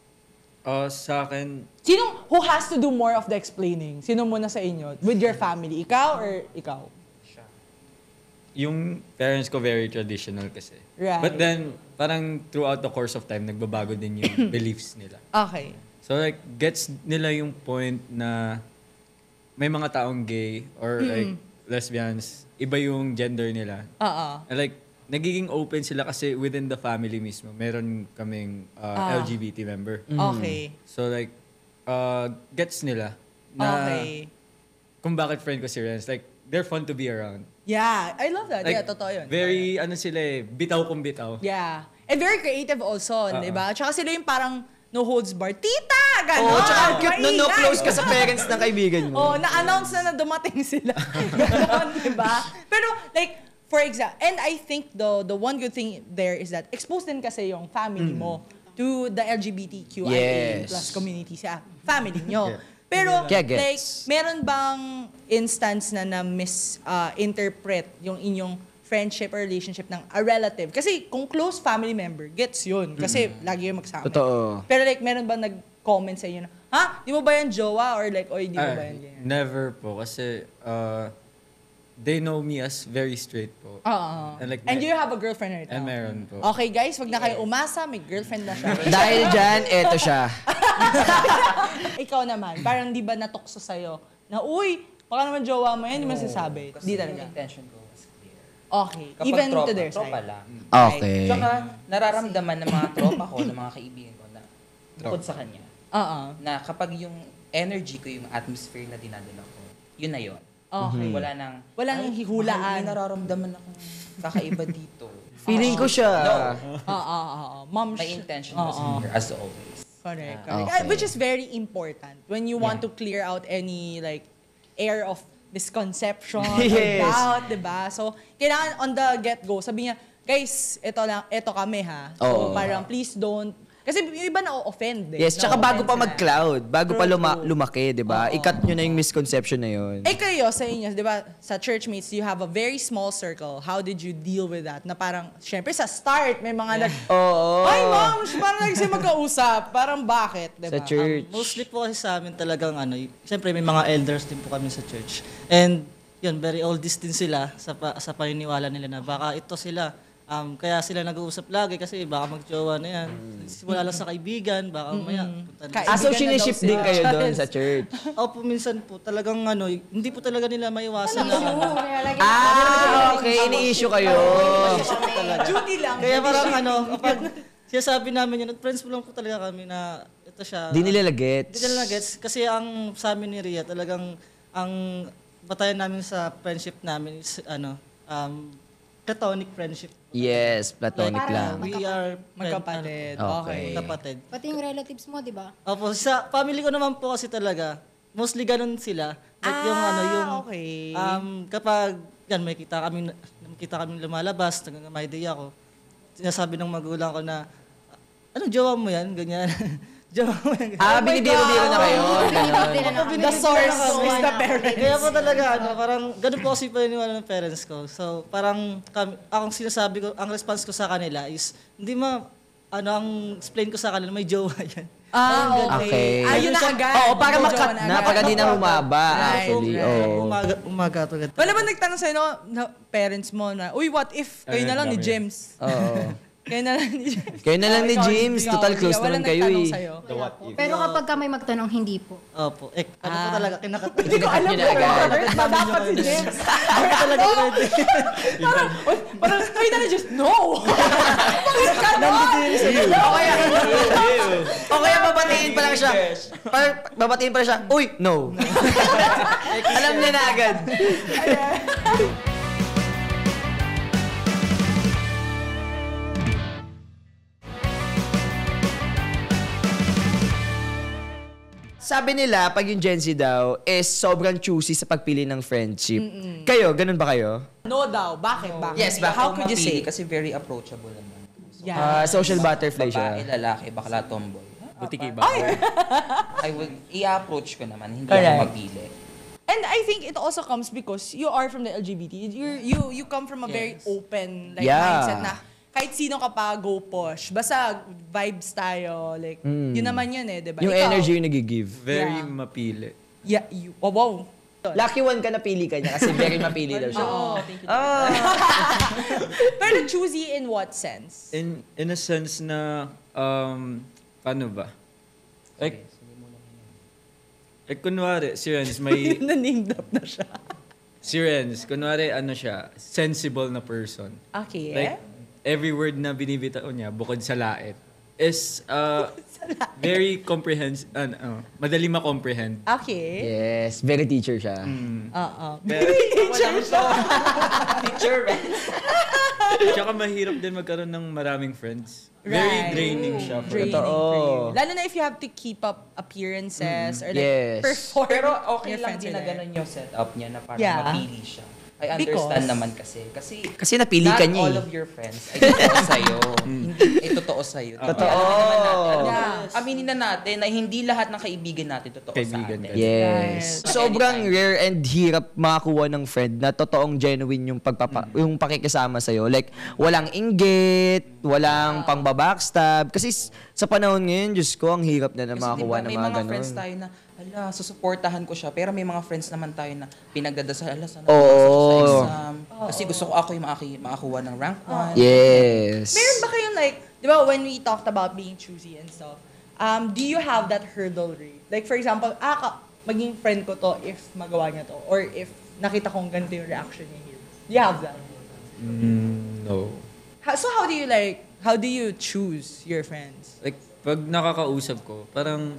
Sa akin, Who has to do more of the explaining? Sino muna sa inyo? With your family? Ikaw or ikaw? yung parents ko very traditional kasi. Right. But then, parang throughout the course of time, nagbabago din yung beliefs nila. Okay. So like, gets nila yung point na may mga taong gay or like lesbians, iba yung gender nila. And like, nagiging open sila kasi within the family mismo, meron kaming LGBT member. Okay. So like, gets nila na Okay. kung bakit friend ko si Renz. Like, they're fun to be around. Yeah, I love that. Like, Yeah, totoo yun. very, sila eh, bitaw kung bitaw. Yeah. And very creative also, di ba? Tsaka sila yung parang no holds bar. Tita! Ganon! Oo, tsaka ang cute no Maingay. close ka sa parents ng kaibigan mo. Oh, na-announce na dumating sila. Ganon, di ba? Pero like, for example, and I think the one good thing there is that exposed din kasi yung family mo to the LGBTQIA plus community sa family nyo. Pero Kaya like, gets. meron bang instance na misinterpret yung inyong friendship or relationship ng a relative? Kasi kung close family member, gets yun. Kasi lagi yung magsama. Totoo. Pero like, meron bang nag-comment sa inyo na, ha? Di mo ba yan jowa? Or like, oy, di mo ba yan ganyan? Never po kasi they know me as very straight po. And you have a girlfriend right now? And meron po. Okay guys, wag na kayo umasa, may girlfriend na siya. Dahil dyan, eto siya. Ikaw naman, parang di ba natukso sa'yo na, uy, baka naman jowa mo yan, di mo sasabi. Di talaga. Yung intention ko was clear. Okay. Kapag Even tropa, to their tropa side. lang. Okay. Tsaka nararamdaman ng mga tropa ko, ng mga kaibigan ko na bukod sa kanya, na kapag yung energy ko, yung atmosphere na dinadala ko, yun na yun. Okay. Walang hihulaan. May nararamdaman akong kakaiba dito. Feeling ko siya. Mom, My intention was clear as always. Correct. Okay. Which is very important when you want to clear out any like air of misconception or doubt, diba? So, kailangan on the get-go, sabi niya, guys, ito kami ha. So, parang please don't. Kasi yung iba na-offend eh. Yes, tsaka bago pa mag-cloud, bago pa lumaki, di ba? Ikat nyo na yung misconception na yun. Eh kayo, sa inyo, di ba, sa churchmates, you have a very small circle. How did you deal with that? Na parang, syempre sa start, may mga ay ma'am, parang nagsi magkausap. Parang bakit, di ba? Sa church. Mostly po kasi sa amin talagang siyempre may mga elders din po kami sa church. And yun, very oldies din sila sa paniniwala nila na baka ito sila. Kaya sila nag-uusap lagi kasi baka mag-jowa na yan. Simula lang sa kaibigan, baka maya. So, siniship din kayo doon sa church? Opo, minsan po talagang hindi po talaga nila maiwasan na. Okay, ini-issue kayo. Duty lang. Kaya parang kapag sinasabi namin yun, at friends mo lang po talaga kami na ito siya. Di nila gets. Di nila gets. Kasi ang sa amin ni Rhea, talagang ang batayan namin sa friendship namin is platonic friendship. Yes, platonic lang. We are magkapatid. Okay. Magkapatid. Pati yung relatives mo, di ba? Opo, sa family ko naman po kasi talaga, mostly ganun sila. Like okay. Kapag may kita kami lumalabas, may idea ako. Sinasabi ng magulang ko na, jowa mo yan? Ganyan. Jowa mo yan. Binibiro-biro na kayo. The source is the parents. Kaya po talaga, parang ganun po kasi paniniwala ng parents ko. So, parang akong sinasabi ko, ang response ko sa kanila is, hindi ang explain ko sa kanila, may jowa yan. Okay. Ayun na agad. Oo, para makat na, pag hindi na humaba. Actually, Umaga to agad. Wala ba nagtanong sa'yo, na parents mo na, uy, what if kayo na lang ni James? Oo. Kayo na lang ni James. Kayo na lang ni James. Total close naman kayo eh. Pero kapag ka may magtanong, hindi po. Opo. Ano po talaga, kinakatawa. Hindi ko alam na dapat si James. Parang, kayo na lang James. No! O kaya babatiin pa lang siya. Babatiin pa lang siya. Uy, no. Alam niya na agad. Sabi nila, pag yung Gen Z daw, is sobrang choosy sa pagpili ng friendship. Kayo, ganun ba kayo? No daw. Bakit? Yes, how could you say? Kasi very approachable naman. Social butterfly siya. Babae, lalaki, bakla, tomboy. Butiki ba? I-approach ko naman, hindi ako mapili. And I think it also comes because you are from the LGBT. You come from a very open mindset na kahit sino ka pa, go push. Basta vibes tayo. Like, yun naman yun eh, diba? Yung energy yung nag-give. Very mapili. Yeah, wow. Lucky one ka napili ka niya kasi very mapili daw siya. Thank you. Pero choosy in what sense? In a sense na, paano ba? Like kunwari, si Renz may... Na-name drop na siya. Si Renz, kunwari, siya, sensible na person. Okay. Like, every word na binibitaw niya, bukod sa lait, is very madali ma-comprehend. Okay. Yes, very teacher siya. Very teacher siya. Teacher, Tsaka mahirap din magkaroon ng maraming friends. Very draining siya. Draining for you. Lalo na if you have to keep up appearances or like perform. Pero okay lang din na ganun yung setup niya na parang mapili siya. I understand naman kasi napili ka niya. Not all of your friends ay totoo sa'yo. Hindi totoo sa'yo. Totoo. Aminin na natin na hindi lahat ng kaibigan natin totoo sa atin. Yes. Sobrang rare and hirap makakuha ng friend na totoong genuine yung yung pakikisama sa'yo. Like, walang inggit, walang pang-backstab. Kasi sa panahon ngayon, Diyos ko, ang hirap na makakuha ng mga ganun. May mga friends tayo na, susuportahan ko siya. Pero may mga friends naman tayo na pinagdadasal, sana sa exam. Kasi gusto ko ako yung makakuha ng rank 1. Yes. Meron ba kayong like, di ba when we talked about being choosy and stuff, do you have that hurdle rate? Like for example, maging friend ko to if magawa niya to. Or if nakita kong ganito yung reaction niya here. Do you have that? No. So how do you choose your friends? Like, pag nakakausap ko, parang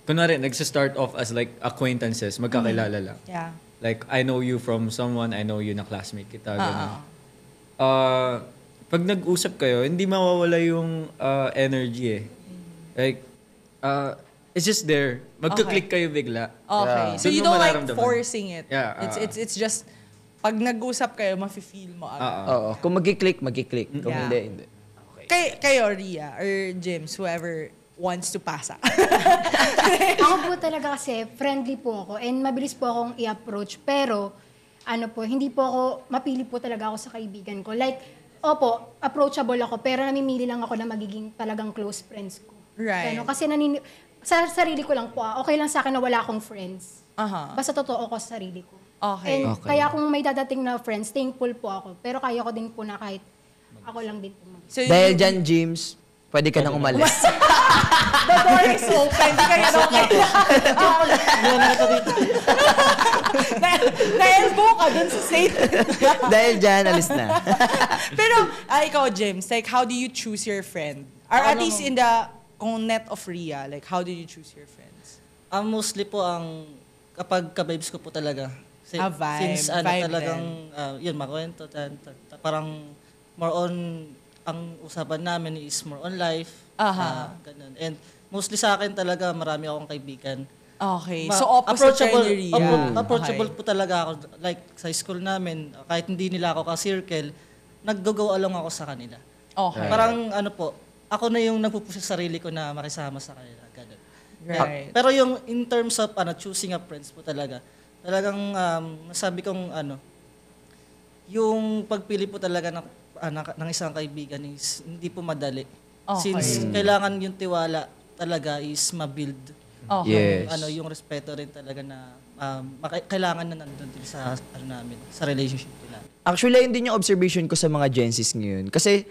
kunwari, nagsa-start off as like acquaintances, magkakilala lang. Yeah. Like, I know you from someone, I know you na classmate kita, ganun. Pag nag-usap kayo, hindi mawawala yung energy eh. Like, it's just there. Magka-click kayo bigla. Okay. Yeah. So Doon you mo don't like mararamdaman. forcing it. Yeah. It's just, pag nag-usap kayo, mafe-feel mo agad. Oo. Kung mag-click. Kung Yeah. hindi. Kayo, Rhea, or James, whoever wants to pasa. Ako po talaga kasi friendly po ako and mabilis po akong i-approach. Pero, hindi po ako, mapili po talaga ako sa kaibigan ko. Like, opo, approachable ako, pero namimili lang ako na magiging talagang close friends ko. Right. Kasi sa sarili ko lang po, okay lang sa akin na wala akong friends. Basta totoo ako sa sarili ko. Okay. And kaya kung may dadating na friends, thankful po ako. Pero kaya ko din po na kahit ako lang din po. So, Dahil dyan, James, pwede ka nang umalis. the door is open. Hindi kayo na-elbow ka dun sa statement. Dahil dyan, alis na. Pero, ikaw, James, like, how do you choose your friend? Or at least in the net of Rhea, like, how do you choose your friends? Mostly po kapag ka-vibes ko po talaga. Vibe. Since Vibe talagang, yun, makwento. Parang more on, ang usapan namin is more on life. Ganun. And mostly sa akin talaga, marami akong kaibigan. Okay. So, opposite kayo ni Rhea. Approachable po talaga ako. Like, sa school namin, kahit hindi nila ako ka-circle, nag-go along ako sa kanila. Okay. Parang ako na yung nagpupush sa sarili ko na makisama sa kanila. Ganun. Right. Pero yung in terms of choosing a friends po talagang nasabi kong yung pagpili po talaga ng isang kaibigan is hindi po madali. Okay. Since kailangan yung tiwala talaga is ma-build. Okay. Yes. Yung respeto rin talaga na kailangan na nandun din sa namin, sa relationship nila. Actually, yun din yung observation ko sa mga Gen Zs ngayon. Kasi,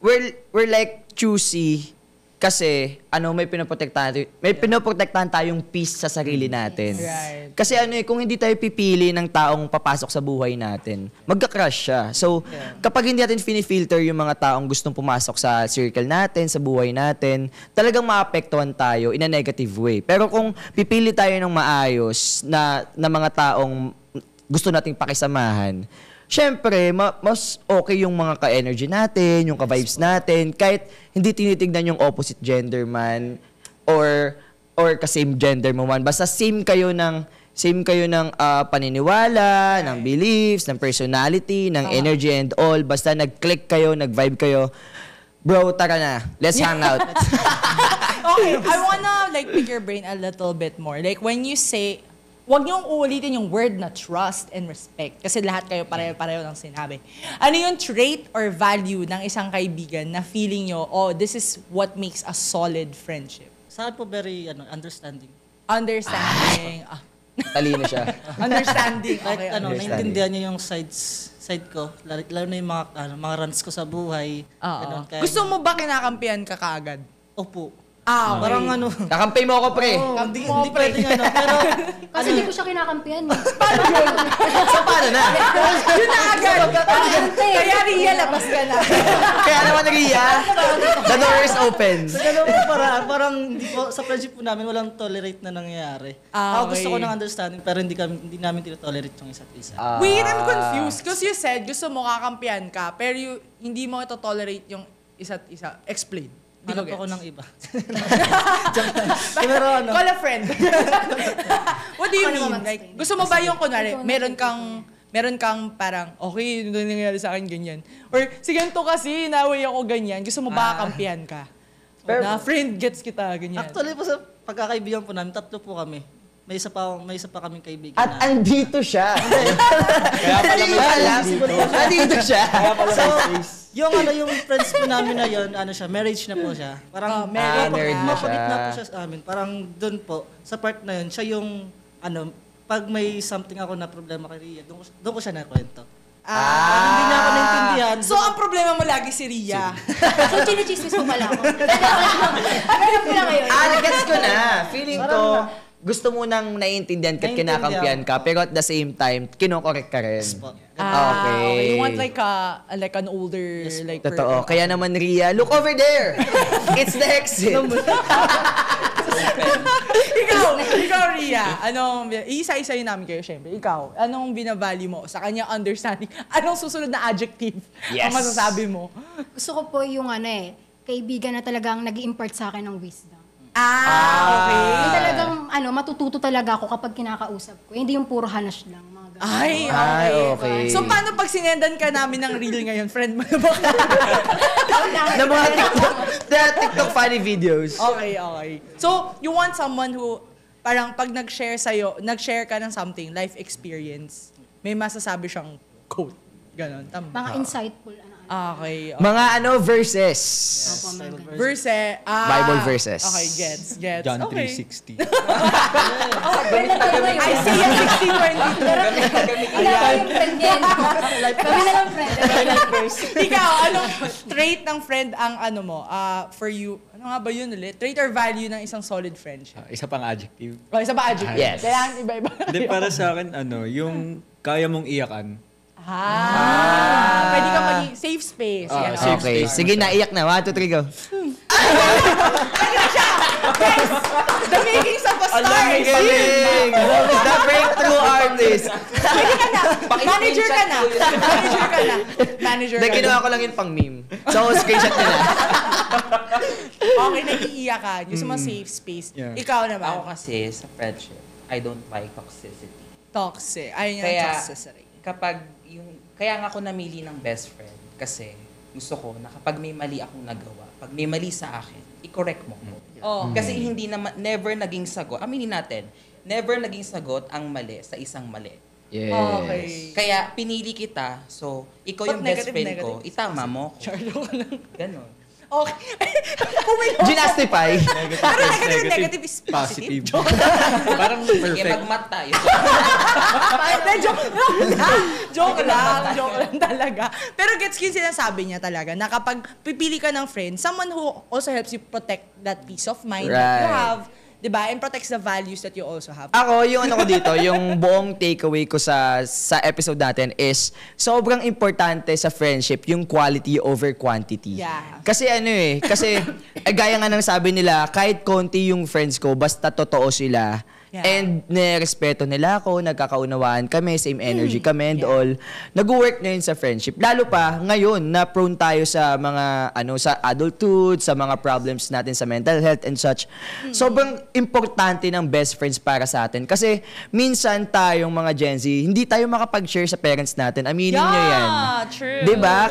we're like choosy kasi may pinoprotektahan tayong peace sa sarili natin. Right. Kasi kung hindi tayo pipili ng taong papasok sa buhay natin, magka-crush siya. So, kapag hindi natin finifilter yung mga taong gustong pumasok sa circle natin, sa buhay natin, talagang maapektuhan tayo in a negative way. Pero kung pipili tayo ng maayos na mga taong gusto nating pakisamahan, syempre, mas okay yung mga ka-energy natin, yung ka-vibes natin, kahit hindi tinitignan yung opposite gender man or ka-same gender mo man. Basta same kayo ng paniniwala, ng beliefs, ng personality, ng energy and all. Basta nag-click kayo, nag-vibe kayo. Bro, tara na. Let's hang out. Okay, I wanna pick your brain a little bit more. Like when you say, huwag niyong uulitin yung word na trust and respect. Kasi lahat kayo pareho-pareho ng sinabi. Ano yung trait or value ng isang kaibigan na feeling nyo, this is what makes a solid friendship? Sa akin po very understanding. Understanding. Talino siya. Understanding. Like, Okay, naintindihan niya yung side ko. Lalo na yung mga rants ko sa buhay. Ganun, kaya Gusto mo ba kinakampihan ka kaagad? Opo. Okay. Parang Kakampay mo ako, pre. hindi pwede pero Kasi hindi ko siya kinakampihan. So, paano na? Yun na agad. Kaya Rhea, labas ka na. Kaya naman, Rhea, the door is open. sa ganun po parang hindi po, sa friendship po namin walang tolerate na nangyayari. Ako gusto ko ng understanding pero hindi namin tinotolerate yung isa't isa. Wait, I'm confused. Because you said gusto mo kakampihan ka, pero hindi mo ito-tolerate yung isa't isa. Explain. Hanap ako ng iba. Pero call a friend. What do you mean? Like, gusto mo ba yung kunwari, meron kang parang, okay, ano nangyayari sa akin ganyan. Or, sige to kasi, naway ako ganyan. Gusto mo ba kakampihan ka? Na friend gets kita, ganyan. Actually po sa pagkakaibigan po namin, 3 po kami. May isa pa kaming kaibigan. At andito siya. Kaya pala may andito siya. Yung friends po namin na yun, marriage na po siya. Parang married na siya. Mapagit na po siya sa amin. Parang doon po, sa part na yun, siya yung, pag may something ako na problema kay Rhea, doon ko siya nakwento. Hindi niya ako naintindihan. So, ang problema mo lagi si Rhea. So, chinichismis mo pala ako. Alam ko na ngayon. Gets ko na. Feeling ko, gusto mo nang naiintindihan ka at kinakampihan ka, pero at the same time, kinokorek ka rin. Okay. You want like an older Totoo. Kaya naman, Rhea, look over there! It's the exit. ikaw, Ria, isa-isayin namin kayo, syempre. Ikaw, anong binavalue mo sa kanya understanding? Anong susunod na adjective ang masasabi mo? Gusto ko po yung kaibigan na talagang nag-impart sa akin ng wisdom. Okay. Yung talagang, matututo talaga ako kapag kinakausap ko. Hindi yung puro hanas lang. Mga ganun. Ay, okay. So, paano pag sinendan ka namin ng reel ngayon? Friend mo na ba? Na mga TikTok funny videos. Okay. So, you want someone who, parang pag nag-share ka ng something, life experience, may masasabi siyang quote. Ganon, tama. Mga insightful. Okay. Mga verses. Verse. Bible verses. Okay, gets. John Okay. 3:60. I see a 60-20. Kami na lang friend. Ikaw, anong trait ng friend ang for you? Ano nga ba yun ulit? Trait or value ng isang solid friendship? Isa pang adjective. Isa ba adjective? Yes. Kaya iba-iba. Hindi, para sa akin, yung kaya mong iyakan. Pwede ka maging safe space. Yan, safe Okay. space. Sige na, iyak na. 1, 2, 3, go. Guys, the makings of a star. Galing! The breakthrough artist. Pwede ka na. Manager ka na. Na ginawa ko lang yun pang meme. So, screenshot nyo na. Okay, nag-iiyakan. Gusto mo safe space. Yeah. Ikaw naman. Ako kasi, sa friendship, I don't like toxicity. Toxic. Ayun yung Kaya, toxicity. Kaya nga ako namili ng best friend kasi gusto ko na kapag may mali akong nagawa, pag may mali sa akin, i-correct mo ko. Kasi hindi naman, never naging sagot, aminin natin, never naging sagot ang mali sa isang mali. Yes. Okay. Kaya pinili kita, so ikaw yung best friend ko, itama mo ko. Ganon. Okay. Ginastify. Pero negative is positive. Parang Sige, perfect. mag-mat tayo. Joke lang talaga. Pero gets ko yung sinasabi niya talaga na kapag pipili ka ng friend, someone who also helps you protect that peace of mind that you Right. have, diba? And protects the values that you also have. Ako, yung ko dito, yung buong takeaway ko sa episode natin is sobrang importante sa friendship yung quality over quantity. Yeah. Kasi gaya nga ng sabi nila, kahit konti yung friends ko, basta totoo sila. Yeah. And nirespeto nila ako, nagkakaunawaan kami, same energy kami and all. Nag-work na yun sa friendship. Lalo pa ngayon na prone tayo sa mga sa adulthood, sa mga problems natin sa mental health and such. Sobrang importante ng best friends para sa atin. Kasi minsan tayong mga Gen Z, hindi tayo makapag-share sa parents natin. Aminin nyo yan. True. 'Di ba?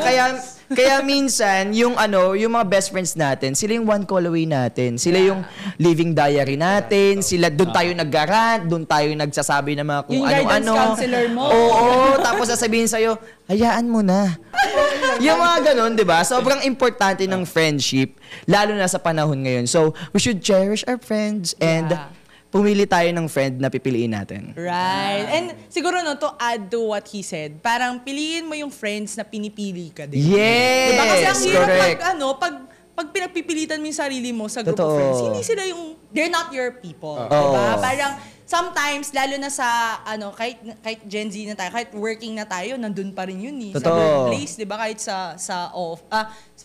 Kaya minsan yung mga best friends natin, sila yung one call away natin. Sila yung living diary natin. Sila doon tayo nag-garant, doon tayo nagsasabi ng mga kung Yung guidance ano-ano. counselor mo. Oo, tapos sasabihin sa'yo, hayaan mo na. Yung mga ganun, 'di ba? Sobrang importante ng friendship lalo na sa panahon ngayon. So, we should cherish our friends and pumili tayo ng friend na pipiliin natin. Right. And siguro to add to what he said, parang piliin mo yung friends na pinipili ka din. Yes! Diba? Kasi ang hirap correct. pag pinagpipilitan mo yung sarili mo sa group of Totoo. friends, hindi sila they're not your people. Oo. Diba? Parang sometimes, lalo na sa, kahit Gen Z na tayo, kahit working na tayo, nandun pa rin yun eh. Sa Totoo. workplace, diba? Kahit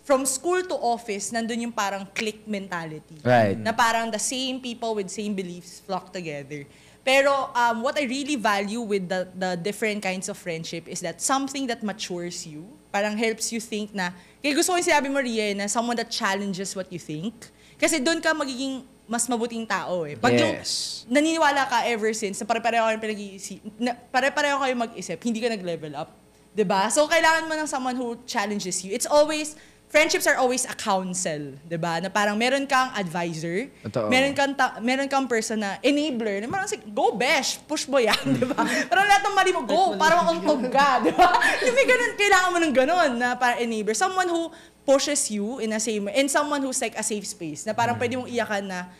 from school to office, nandun yung parang clique mentality. Right. Na parang the same people with same beliefs flock together. Pero what I really value with the different kinds of friendship is that something that matures you, parang helps you think na, kaya gusto ko yung sinabi mo, Ria, na someone that challenges what you think. Kasi doon ka magiging mas mabuting tao eh. Pag yung naniniwala ka ever since na pare-pareho kayo pare-pareho kayo mag-isip, hindi ka nag-level up. 'Di ba? So kailangan mo ng someone who challenges you. Friendships are always a counsel, 'di ba? Na parang meron kang advisor, Totoo. meron kang person na enabler, na parang go besh, push mo yan, 'di ba? Parang lahat ng mali mo, go, parang untog ka, 'di ba? Yung may ganun, kailangan mo ng ganun na parang enabler. Someone who pushes you in a same way, and someone who's like a safe space, na parang pwede mong iyakan na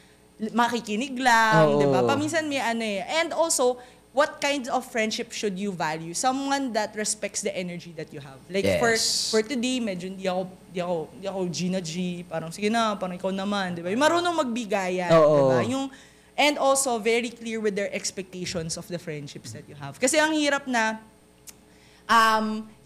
makikinig lang, 'di ba? Paminsan may And also, what kinds of friendship should you value? Someone that respects the energy that you have. Like for today, medyo hindi ako Gina G, parang sige na, parang ikaw naman, 'di ba? Yung marunong magbigayan, 'di ba? And also very clear with their expectations of the friendships that you have. Kasi ang hirap na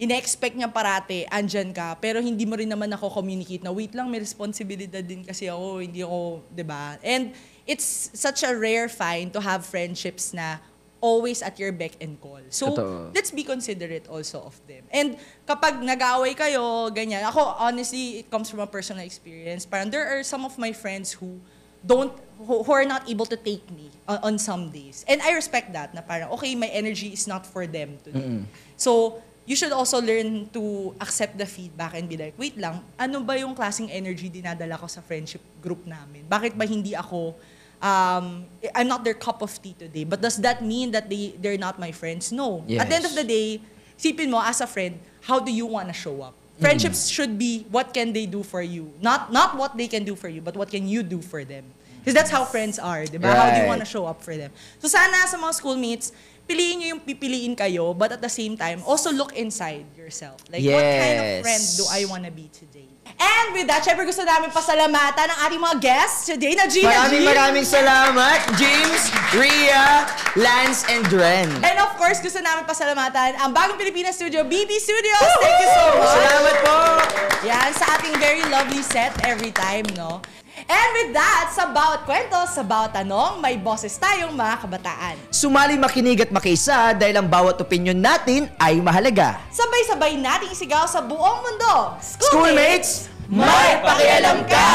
ina-expect niya parate, andyan ka, pero hindi mo rin naman ako communicate na, wait lang, may responsibilidad din kasi ako, hindi ako, 'di ba? And it's such a rare find to have friendships na always at your beck and call. So, Totoo. let's be considerate also of them. And kapag nag-aaway kayo, ganyan, ako, honestly, it comes from a personal experience. Parang there are some of my friends who are not able to take me on some days. And I respect that, na parang, okay, my energy is not for them today. So, you should also learn to accept the feedback and be like, wait lang, ano ba yung klaseng energy dinadala ko sa friendship group namin? Bakit ba hindi ako, I'm not their cup of tea today, but does that mean that they're not my friends? No. Yes. At the end of the day, isipin mo, as a friend, how do you want to show up? Friendships should be, what can they do for you? Not what they can do for you, but what can you do for them? Because that's how friends are, di ba? How do you want to show up for them? So sana sa mga schoolmates, piliin nyo yung pipiliin kayo, but at the same time, also look inside yourself. Like, what kind of friend do I want to be today? And with that, syempre gusto namin pasalamatan ang ating mga guests today na Gina G. Maraming salamat, James, Rhea, Lance, and Ren. And of course, gusto namin pasalamatan ang Bagong Pilipinas Studio, BB Studios. Thank you so much. Salamat po. Yan, sa ating very lovely set every time, no? And with that, sa bawat kwento, sa bawat tanong, may boses tayong mga kabataan. Sumali, makinig at makiisa dahil ang bawat opinion natin ay mahalaga. Sabay-sabay nating isigaw sa buong mundo. Schoolmates, may pakialam ka!